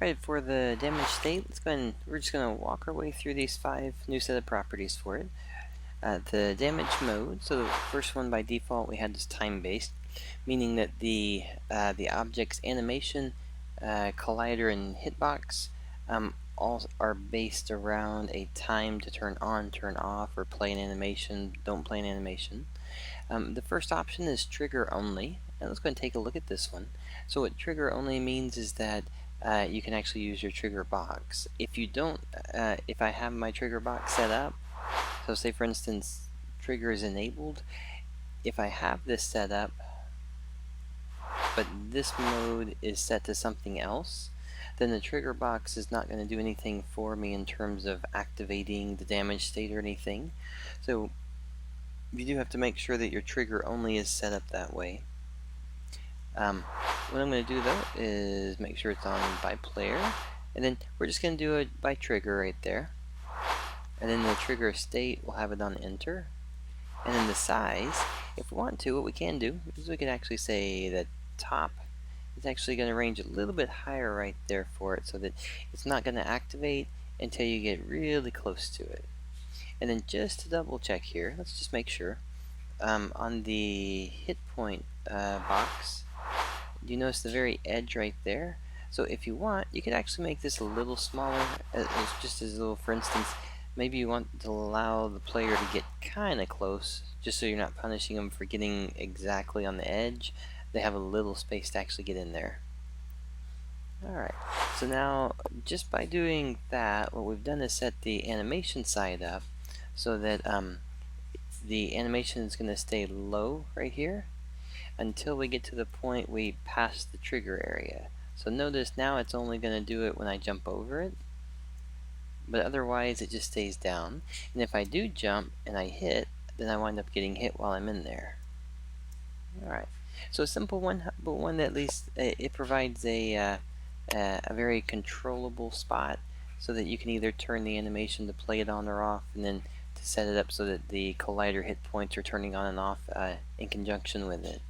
Alright, for the damage state, we're just going to walk our way through these 5 new set of properties for it. The damage mode, so the first one by default we had is time-based, meaning that the object's animation, collider, and hitbox all are based around a time to turn on, turn off, or play an animation, don't play an animation. The first option is trigger only, and let's go and take a look at this one. So what trigger only means is that you can actually use your trigger box. If you don't, if I have my trigger box set up, so say for instance trigger is enabled, if I have this set up but this mode is set to something else, then the trigger box is not going to do anything for me in terms of activating the damage state or anything. So you do have to make sure that your trigger only is set up that way. What I'm going to do though is make sure it's on by player, and then we're just going to do it by trigger right there. And then the trigger state, we'll have it on enter. And then the size, if we want to, what we can do is we can actually say that top is actually going to range a little bit higher right there for it, so that it's not going to activate until you get really close to it. And then just to double check here, let's just make sure. On the hit point box, you notice the very edge right there? So if you want, you could actually make this a little smaller, just as a little, for instance, maybe you want to allow the player to get kind of close, just so you're not punishing them for getting exactly on the edge. They have a little space to actually get in there. Alright, so now just by doing that, what we've done is set the animation side up so that the animation is going to stay low right here until we get to the point we pass the trigger area. So notice now it's only going to do it when I jump over it, but otherwise it just stays down. And if I do jump and I hit, then I wind up getting hit while I'm in there. Alright, so a simple one, but one that at least it provides a very controllable spot so that you can either turn the animation to play it on or off, and then to set it up so that the collider hit points are turning on and off in conjunction with it.